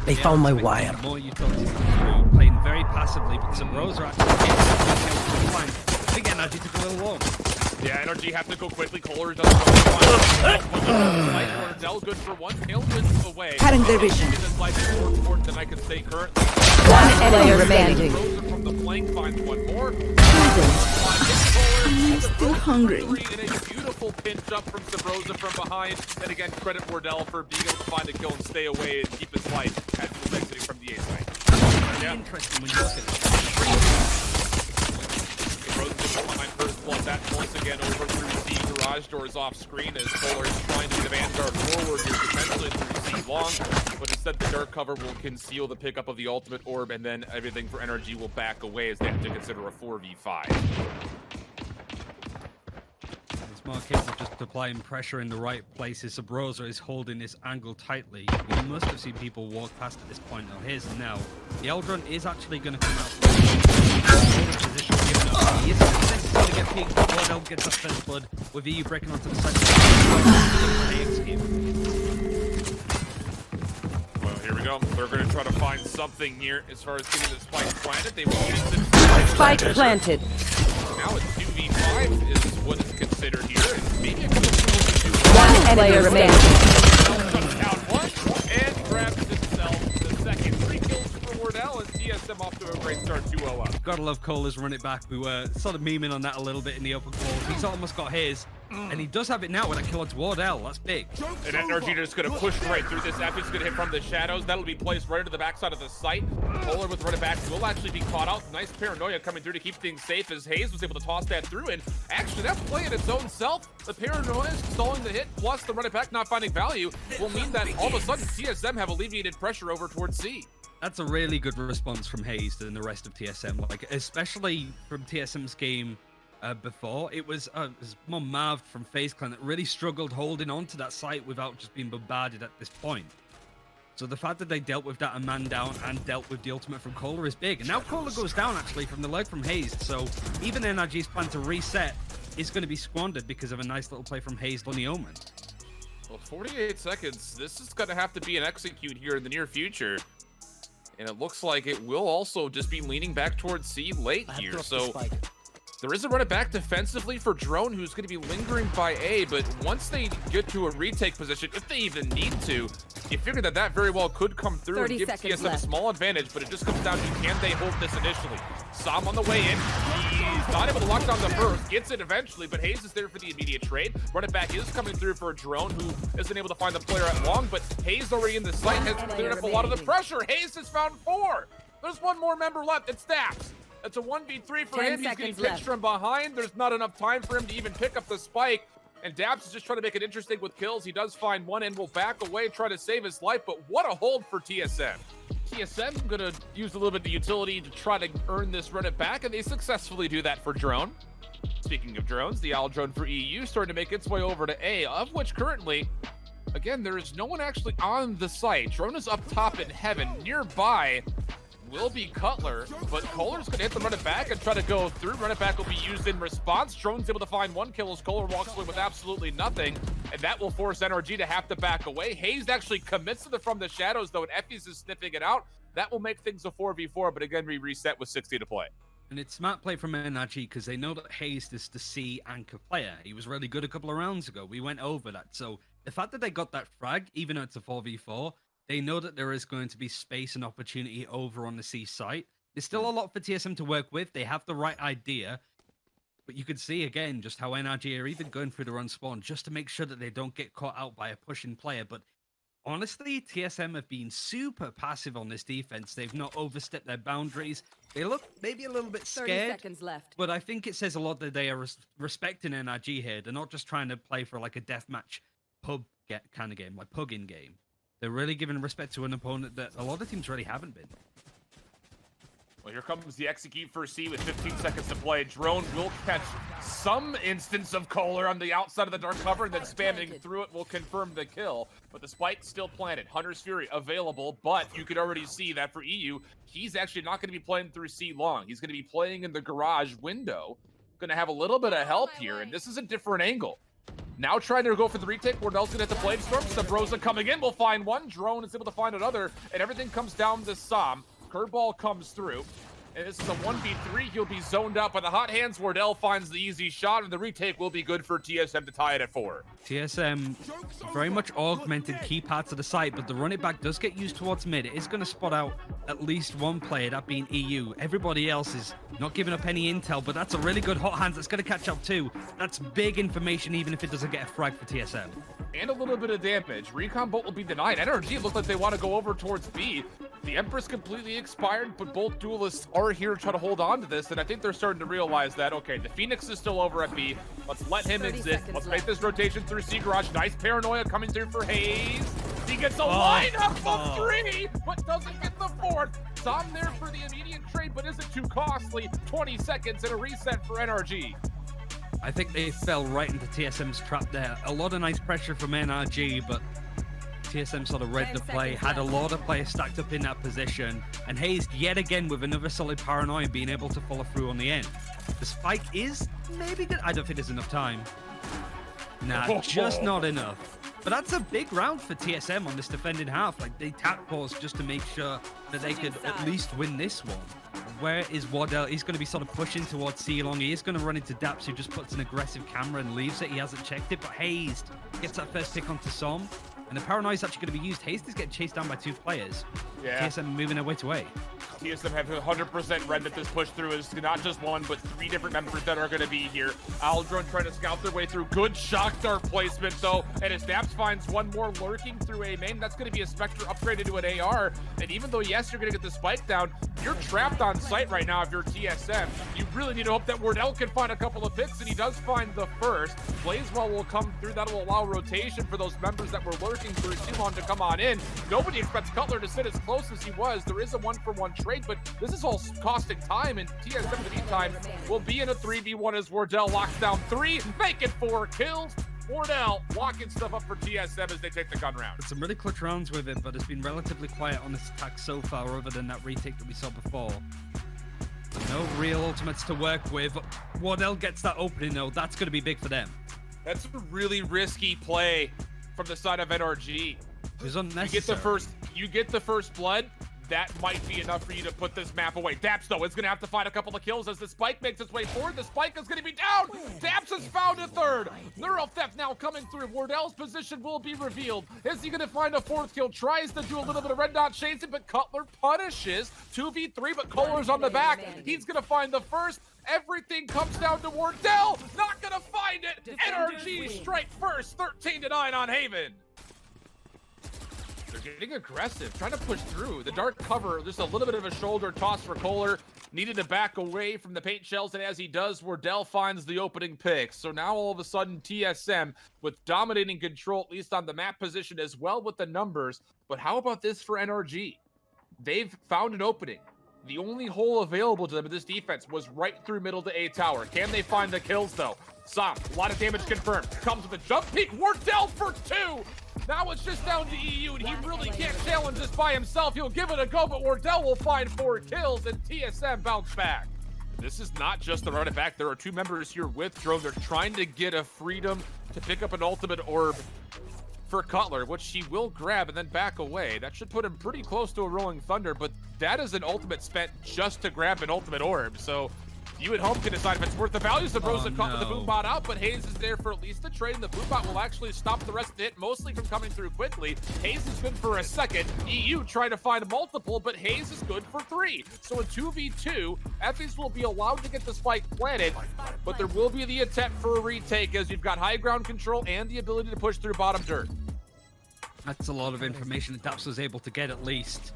They found my wire. More utilities through, playing very passively, but some Rose are actually fine. I think NRG took a little long. Yeah, NRG have to go quickly. Koler doesn't go. Wardell good for one. Tailwind away. Cutting their vision. This life is more important than I can say currently. One enemy remaining. Rosa from the flank finds one more. I'm still hungry. And a beautiful pinch up from Sabrosa from behind. And again, credit Wardell for being able to find a kill and stay away and keep his life as he was exiting from the A site. Yeah. Interesting when you look at it. Behind first blood. That once again over through C. Garage doors off screen as Koler is trying to get the Vanguard forward here, potentially through C long. But instead, the dark cover will conceal the pickup of the ultimate orb, and then everything for NRG will back away as they have to consider a 4v5. It's more a case of just applying pressure in the right places. Sabrosa is holding this angle tightly. You must have seen people walk past at this point. Now, here's now. The Eldron is actually going to come out. Position. He is necessarily get peeked. Wardell gets up first blood with EU breaking onto the side. Well, here we go. They're going to try to find something here as far as getting the spike planted. They will use it. Spike planted. Now it's 2v5 is what is considered here. And maybe a One enemy remaining. Down one and grabs himself the second. 3 kills for Wardell and TSM off to a great start 2-0 up. Gotta love Koler's run it back. We were sort of memeing on that a little bit in the open calls. He's almost got his, and he does have it now with that kill onto Wardell. That's big. And NRG just going to push right through this. F is going to hit from the shadows. That'll be placed right into the backside of the site. Koler with run it back will actually be caught out. Nice paranoia coming through to keep things safe as Hazed was able to toss that through. And actually, that play in its own self, the paranoia stalling the hit, plus the run it back not finding value, will mean that all of a sudden TSM have alleviated pressure over towards C. That's a really good response from Hazed and the rest of TSM. Like, especially from TSM's game before, it was more Mav from FaZe Clan that really struggled holding on to that site without just being bombarded at this point. So the fact that they dealt with that a man down and dealt with the ultimate from Koler is big. And now Koler goes down actually from the leg from Hazed. So even NRG's plan to reset is going to be squandered because of a nice little play from Hazed on the Omen. Well, 48 seconds. This is going to have to be an execute here in the near future. And it looks like it will also just be leaning back towards C late here. So there is a run it back defensively for Drone, who's going to be lingering by A. But once they get to a retake position, if they even need to, you figure that that very well could come through and give TSM a small advantage. But it just comes down to, can they hold this initially? Sam on the way in. He's not able to lock down the first. Gets it eventually, but Hazed is there for the immediate trade. Run it back is coming through for Drone, who isn't able to find the player at long. But Hazed already in the site has cleared up a lot of the pressure. Hazed has found 4. There's one more member left. It's daps. It's a 1v3 for him. He's getting pitched from behind. There's not enough time for him to even pick up the spike. And daps is just trying to make it interesting with kills. He does find one and will back away, try to save his life. But what a hold for TSM. TSM going to use a little bit of utility to try to earn this run it back, and they successfully do that for Drone. Speaking of drones, the Owl drone for EU starting to make its way over to A, of which currently, again, there is no one actually on the site. Drone is up top in heaven. Nearby will be Cutler, but Koler's going to hit the run it back and try to go through. Run it back will be used in response. Drone's able to find 1 kill as Koler walks away with absolutely nothing, and that will force NRG to have to back away. Hazed actually commits to the from the shadows, though, and Effie's is sniffing it out. That will make things a 4v4, but again, we reset with 60 to play. And it's smart play from NRG because they know that Hazed is the C anchor player. He was really good a couple of rounds ago. We went over that. So the fact that they got that frag, even though it's a 4v4, they know that there is going to be space and opportunity over on the C site. There's still a lot for TSM to work with. They have the right idea. But you can see, again, just how NRG are even going through the run spawn just to make sure that they don't get caught out by a pushing player. But honestly, TSM have been super passive on this defense. They've not overstepped their boundaries. They look maybe a little bit scared. 30 seconds left. But I think it says a lot that they are respecting NRG here. They're not just trying to play for like a deathmatch pub kind of game, like pug-in game. They're really giving respect to an opponent that a lot of teams really haven't been. Well, here comes the execute for C with 15 seconds to play. Drone will catch some instance of Koler on the outside of the dark cover, and then spamming through it will confirm the kill. But the spike still planted. Hunter's Fury available, but you could already see that for EU, he's actually not going to be playing through C long. He's going to be playing in the garage window. Going to have a little bit of help here, and this is a different angle. Now trying to go for the retake. Wardell's gonna hit the blade storm. Sabrosa coming in will find one. Drone is able to find another, and everything comes down to Sam. Curveball comes through. And this is a 1v3. He'll be zoned out by the hot hands. Wardell finds the easy shot, and the retake will be good for TSM to tie it at 4. TSM very much augmented key parts of the site, but the run it back does get used towards mid. It is going to spot out at least one player, that being EU. Everybody else is not giving up any intel, but that's a really good hot hands that's going to catch up too. That's big information, even if it doesn't get a frag for TSM. And a little bit of damage. Recon bolt will be denied. NRG look like they want to go over towards B. The Empress completely expired, but both duelists are here to try to hold on to this, and I think they're starting to realize that, okay, the Phoenix is still over at B. Let's let him exist. Let's make this rotation through C Garage. Nice paranoia coming through for Hazed. He gets a lineup of 3, but doesn't get the 4th. Some there for the immediate trade, but isn't too costly. 20 seconds and a reset for NRG. I think they fell right into TSM's trap there. A lot of nice pressure from NRG, but TSM sort of read the play, had a lot of players stacked up in that position, and Hazed yet again with another solid paranoia being able to follow through on the end. The spike is maybe good. I don't think there's enough time. Nah, just not enough. But that's a big round for TSM on this defending half. Like, they tap pause just to make sure that they could at least win this one. Where is Wardell? He's going to be sort of pushing towards C-Long. He is going to run into daps, who just puts an aggressive camera and leaves it. He hasn't checked it, but Hazed gets that first pick onto Som. And the paranoia is actually going to be used. Hazed is getting chased down by 2 players. Yeah. TSM moving their way to A. TSM have 100% read that this push through is not just 1, but 3 different members that are going to be here. Aldron trying to scout their way through. Good shock dart placement, though. And as daps finds one more lurking through A main, that's going to be a Spectre upgraded to an AR. And even though, yes, you're going to get the spike down, you're trapped on site right now if you're TSM. You really need to hope that Wardell can find a couple of picks, and he does find the first. Blazewell will come through. That'll allow rotation for those members that were lurking through Simon to come on in. Nobody expects Cutler to sit as close as he was. There is a 1-for-1 trade, but this is all costing time, and TSM in the meantime will be in a 3v1 as Wardell locks down 3, making 4 kills. Wardell locking stuff up for TSM as they take the gun round. Some really clutch rounds with it, but it's been relatively quiet on this attack so far, other than that retake that we saw before. No real ultimates to work with. Wardell gets that opening, though. That's going to be big for them. That's a really risky play from the side of NRG. It was unnecessary. You get the first blood. That might be enough for you to put this map away. Daps, though, is going to have to find a couple of kills as the spike makes its way forward. The spike is going to be down. Daps has found a 3rd. Neural theft now coming through. Wardell's position will be revealed. Is he going to find a 4th kill? Tries to do a little bit of red dot chasing, but Cutler punishes. 2v3, but Koler's on the back. He's going to find the first. Everything comes down to Wardell. Not going to find it. NRG strike first. 13-9 on Haven. They're getting aggressive, trying to push through. The dark cover, just a little bit of a shoulder toss for Koler. Needed to back away from the paint shells, and as he does, Wardell finds the opening pick. So now all of a sudden, TSM with dominating control, at least on the map position as well with the numbers. But how about this for NRG? They've found an opening. The only hole available to them in this defense was right through middle to A tower. Can they find the kills, though? Som, a lot of damage confirmed. Comes with a jump peek. Wardell for 2. Now it's just down to EU, and he really can't challenge this by himself. He'll give it a go, but Wardell will find 4 kills, and TSM bounce back. This is not just the run it back. There are 2 members here with Drone. They're trying to get a freedom to pick up an ultimate orb for Cutler, which he will grab and then back away. That should put him pretty close to a Rolling Thunder, but that is an ultimate spent just to grab an ultimate orb. So you at home can decide if it's worth the value. Sabrosa caught with the boom bot out, but Hazed is there for at least the trade, and the boom bot will actually stop the rest of the hit, mostly from coming through quickly. Hazed is good for a second. EU trying to find a multiple, but Hazed is good for 3. So in 2v2, Effys will be allowed to get the spike planted, but there will be the attempt for a retake as you've got high ground control and the ability to push through bottom dirt. That's a lot of information that Daps was able to get at least.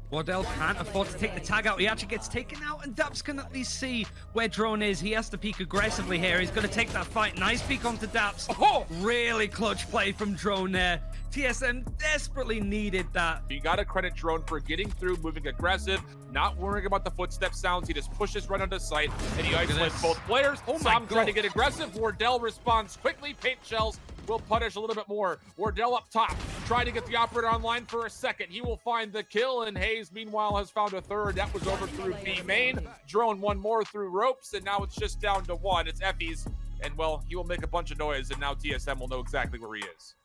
Wardell can't afford to take the tag out. He actually gets taken out, and Daps can at least see where Drone is. He has to peek aggressively here. He's going to take that fight. Nice peek onto Daps. Oh! Really clutch play from Drone there. TSM desperately needed that. You got to credit Drone for getting through, moving aggressive, not worrying about the footstep sounds. He just pushes right onto sight, and he isolates both players. Som trying to get aggressive. Wardell responds quickly. Paint shells will punish a little bit more. Wardell up top, trying to get the operator online for a second. He will find the kill, and Hazed, meanwhile, has found a 3rd. That was over through B main. Drone 1 more through ropes, and now it's just down to 1. It's Effys and well, he will make a bunch of noise, and now TSM will know exactly where he is.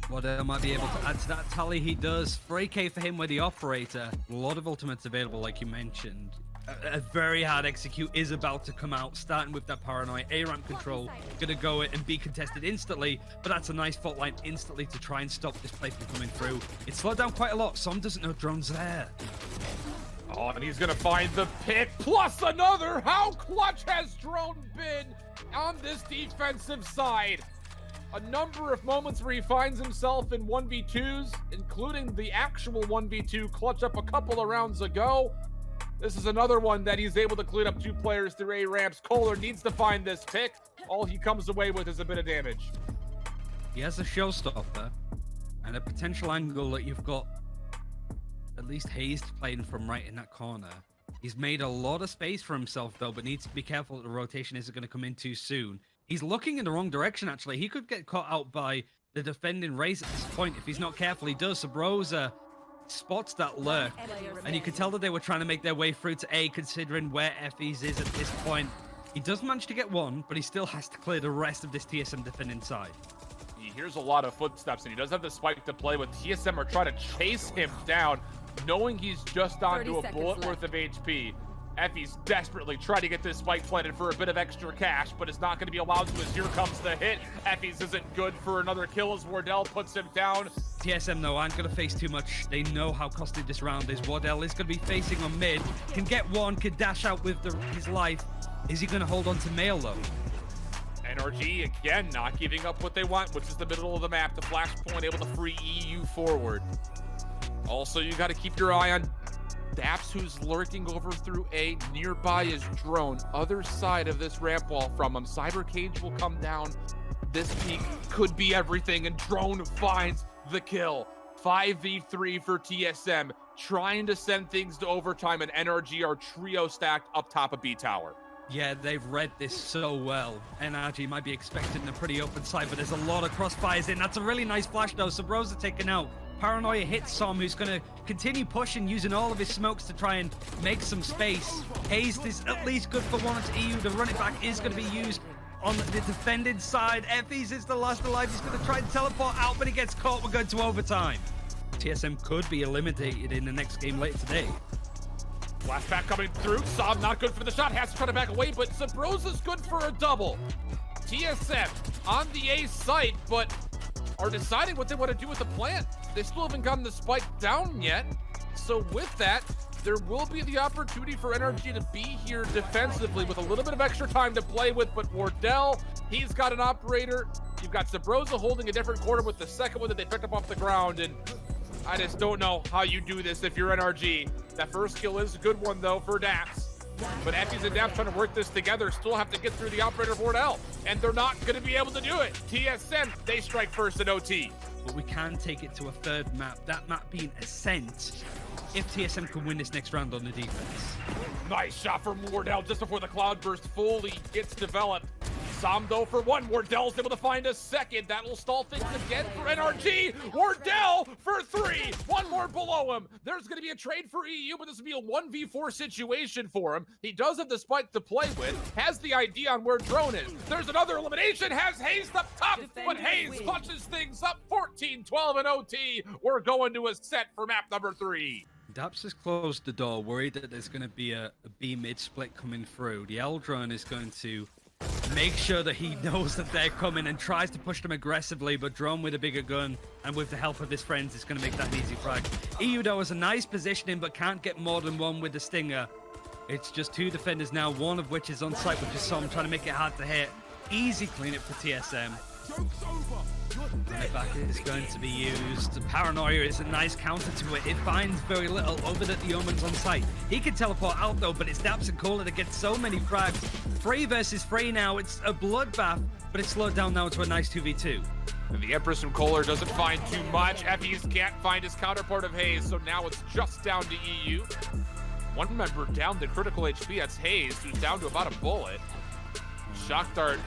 Wardell might be able to add to that tally. He does. 3K for him with the operator. A lot of ultimates available, like you mentioned. A very hard execute is about to come out, starting with that paranoia. A-ramp control, gonna go and be contested instantly, but that's a nice fault line instantly to try and stop this play from coming through. It slowed down quite a lot. Som doesn't know drone's there. Oh, and he's gonna find the pick, plus another! How clutch has Drone been on this defensive side? A number of moments where he finds himself in 1v2s, including the actual 1v2 clutch up a couple of rounds ago. This is another one that he's able to clean up 2 players through A-ramps. Koler needs to find this pick. All he comes away with is a bit of damage. He has a showstopper and a potential angle that you've got at least Hazed playing from right in that corner. He's made a lot of space for himself though, but needs to be careful that the rotation isn't going to come in too soon. He's looking in the wrong direction actually. He could get caught out by the defending Raze at this point if he's not careful. He does. Sabrosa spots that lurk, and you could tell that they were trying to make their way through to A, considering where Effie's is at this point. He does manage to get one, but he still has to clear the rest of this TSM defending side. He hears a lot of footsteps, and he does have the spike to play with. TSM are trying to chase him down, knowing he's just onto a bullet worth of HP. Effie's desperately trying to get this spike planted for a bit of extra cash, but it's not going to be allowed to as here comes the hit. Effie's isn't good for another kill as Wardell puts him down. TSM, though, aren't going to face too much. They know how costly this round is. Wardell is going to be facing on mid. Can get one, can dash out with his life. Is he going to hold on to Mail, though? NRG, again, not giving up what they want, which is the middle of the map. The flashpoint able to free EU forward. Also, you got to keep your eye on daps, who's lurking over through A. Nearby is Drone, other side of this ramp wall from him. Cyber Cage will come down. This peak could be everything, and Drone finds the kill. 5v3 for TSM, trying to send things to overtime, and NRG are trio stacked up top of B tower. Yeah, they've read this so well. NRG might be expecting a pretty open side, but there's a lot of crossfires in. That's a really nice flash, though. Sabrosa taken out. Paranoia hits Som, who's going to continue pushing, using all of his smokes to try and make some space. Hazed is at least good for one to EU. The run it back is going to be used on the defended side. Effie's is the last alive. He's going to try and teleport out, but he gets caught. We're going to overtime. TSM could be eliminated in the next game later today. Flashback coming through. Som not good for the shot. Has to try to back away, but Sabrosa's good for a double. TSM on the A site, but are deciding what they want to do with the plant. They still haven't gotten the spike down yet. So with that, there will be the opportunity for NRG to be here defensively with a little bit of extra time to play with, but Wardell, he's got an operator. You've got Sabrosa holding a different corner with the second one that they picked up off the ground, and I just don't know how you do this if you're NRG. That first kill is a good one, though, for daps. But Effie's and daps trying to work this together, still have to get through the operator of Wardell, and they're not going to be able to do it. TSM, they strike first in OT. But we can take it to a third map, that map being Ascent, if TSM can win this next round on the defense. Nice shot from Wardell just before the cloudburst fully gets developed. Som, though, for one. Wardell's able to find a second. That will stall things again for NRG. Wardell for 3. One more below him. There's going to be a trade for EU, but this will be a 1v4 situation for him. He does have the spike to play with, has the idea on where Drone is. There's another elimination, has Hazed up top, but Hazed clutches things up. 14-12 in OT. We're going to a set for map number 3. daps has closed the door, worried that there's going to be a B mid split coming through. The L drone is going to make sure that he knows that they're coming and tries to push them aggressively, but Drone with a bigger gun and with the help of his friends is going to make that an easy frag. EU, though, has a nice positioning, but can't get more than one with the Stinger. It's just 2 defenders now, one of which is on site with just Som, trying to make it hard to hit. Easy clean it for TSM. Run it back is going to be used. Paranoia is a nice counter to it. It finds very little over that the Omen's on site. He can teleport out though, but it's daps and Koler that get so many frags. 3 versus 3 now. It's a bloodbath, but it's slowed down now to a nice 2v2. And the Empress from Koler doesn't find too much. Effie's can't find his counterpart of Hazed, so now it's just down to EU. One member down to critical HP, that's Hazed, who's down to about a bullet. Shock Dart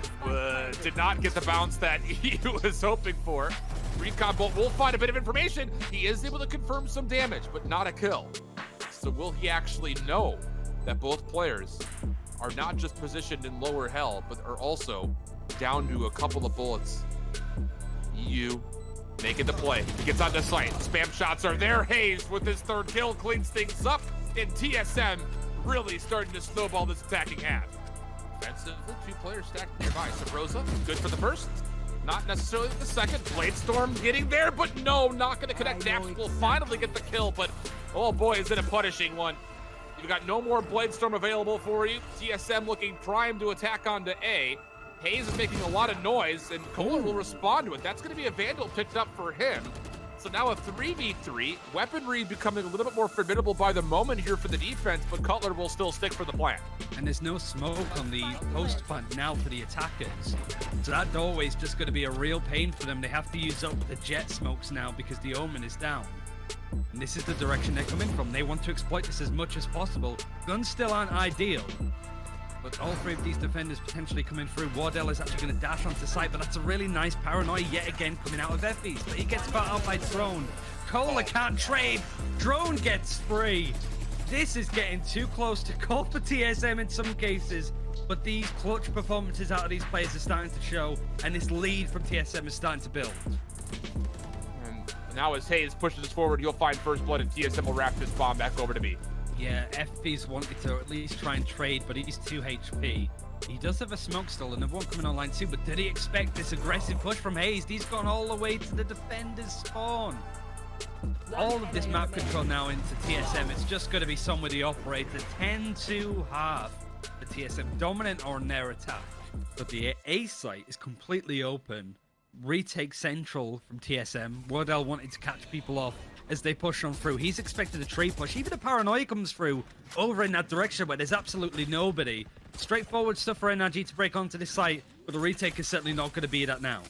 did not get the bounce that he was hoping for. Recon Bolt will find a bit of information. He is able to confirm some damage, but not a kill. So will he actually know that both players are not just positioned in lower hell, but are also down to a couple of bullets. EU making the play. Gets on the site. Spam shots are there. Hazed with his 3rd kill cleans things up. And TSM really starting to snowball this attacking half. Offensively, 2 players stacked nearby. Sabrosa, good for the first. Not necessarily the second. Bladestorm getting there, but no, not going to connect. Daps will finally get the kill, but oh boy, is it a punishing one. You've got no more Bladestorm available for you. TSM looking primed to attack onto A. Hazed is making a lot of noise, and Koler will respond to it. That's going to be a Vandal picked up for him. So now a 3v3. Weaponry becoming a little bit more formidable by the moment here for the defense, but Cutler will still stick for the plan. And there's no smoke on the post plant now for the attackers. So that doorway is just going to be a real pain for them. They have to use up the jet smokes now because the Omen is down. And this is the direction they're coming from. They want to exploit this as much as possible. Guns still aren't ideal, but all 3 of these defenders potentially coming through. Wardell is actually going to dash onto site, but that's a really nice paranoia yet again coming out of Effie's. But he gets caught out by Drone. Koler can't trade. Drone gets free. This is getting too close to call for TSM in some cases, but these clutch performances out of these players are starting to show, and this lead from TSM is starting to build. And now as Hazed pushes us forward, you'll find first blood, and TSM will wrap this bomb back over to B. Yeah, FP's wanted to at least try and trade, but he's 2 HP. He does have a smoke still, another one coming online too, but did he expect this aggressive push from Hazed? He's gone all the way to the defender's spawn. All of this map control now into TSM. It's just going to be some with the operator. 10-2 half for TSM. Dominant on their attack, but the A site is completely open. Retake central from TSM. Wardell wanted to catch people off as they push on through. He's expected a tree push. Even a paranoia comes through over in that direction where there's absolutely nobody. Straightforward stuff for NRG to break onto this site, but the retake is certainly not going to be that now.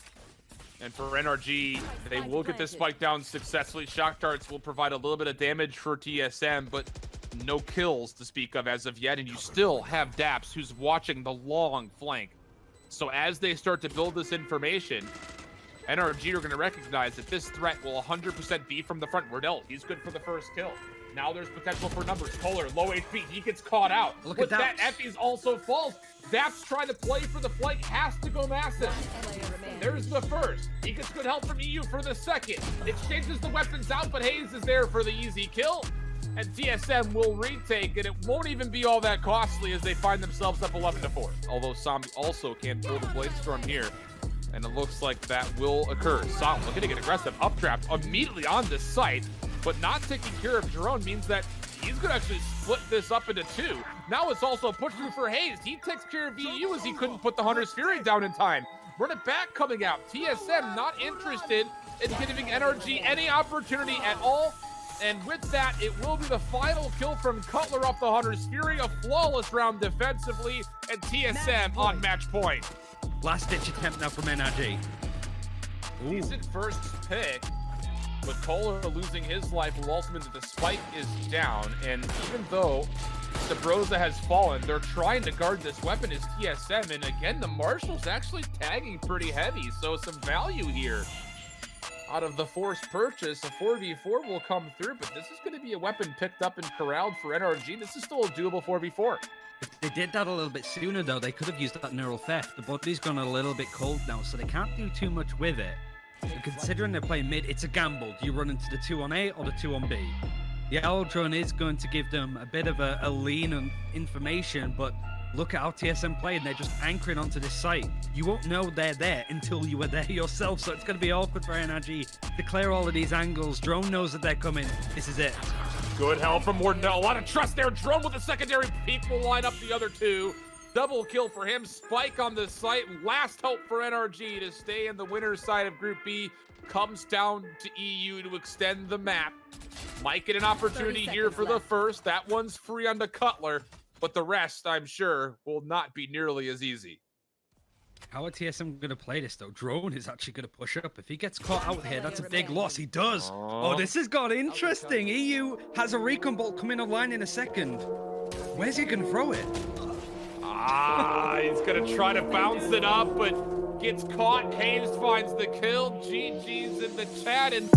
And for NRG, they will get this spike down successfully. Shock darts will provide a little bit of damage for TSM, but no kills to speak of as of yet. And you still have daps, who's watching the long flank. So as they start to build this information, NRG are going to recognize that this threat will 100% be from the front. Wardell, he's good for the first kill. Now there's potential for numbers. Koler, low HP, he gets caught out. Look With at that, Effie's also falls. Daps trying to play for the flank, has to go massive. There's the first. He gets good help from EU for the second. Exchanges the weapons out, but Hazed is there for the easy kill. And TSM will retake, and it won't even be all that costly as they find themselves up 11-4. Although Zombie also can pull the Bladestorm here. And it looks like that will occur. Som looking to get aggressive, updraft immediately on this site, but not taking care of Jerome means that he's going to actually split this up into 2. Now it's also a push through for Hazed. He takes care of EU as he couldn't put the Hunter's Fury down in time. Run it back coming out. TSM not interested in giving NRG any opportunity at all. And with that, it will be the final kill from Cutler off the Hunter's Fury. A flawless round defensively, and TSM on match point. Last-ditch attempt now from NRG. Decent first pick, but Koler losing his life will also mean that the spike is down. And even though Sabrosa has fallen, they're trying to guard this weapon as TSM. And again, the Marshal's actually tagging pretty heavy, so some value here. Out of the forced purchase, a 4v4 will come through, but this is going to be a weapon picked up and corralled for NRG. This is still a doable 4v4. If they did that a little bit sooner, though, they could have used that neural theft. The body's gone a little bit cold now, so they can't do too much with it. And considering they're playing mid, it's a gamble. Do you run into the 2 on A or the 2 on B? The Owl Drone is going to give them a bit of a lean on information, but look at how TSM played, and they're just anchoring onto this site. You won't know they're there until you are there yourself, so it's going to be awkward for NRG to clear all of these angles. Drone knows that they're coming. This is it. Good help from Wardell. A lot of trust there. Drone with the secondary peek will line up the other 2. Double kill for him. Spike on the site. Last hope for NRG to stay in the winner's side of Group B. Comes down to EU to extend the map. Might get an opportunity here for the first. That one's free on the Cutler, but the rest, I'm sure, will not be nearly as easy. How are TSM going to play this, though? Drone is actually going to push up. If he gets caught out here, that's a big loss. He does. Oh, this has got interesting. EU has a recon bolt coming online in a second. Where's he going to throw it? He's going to try to bounce it up, but gets caught. Hazed finds the kill. GG's in the chat. And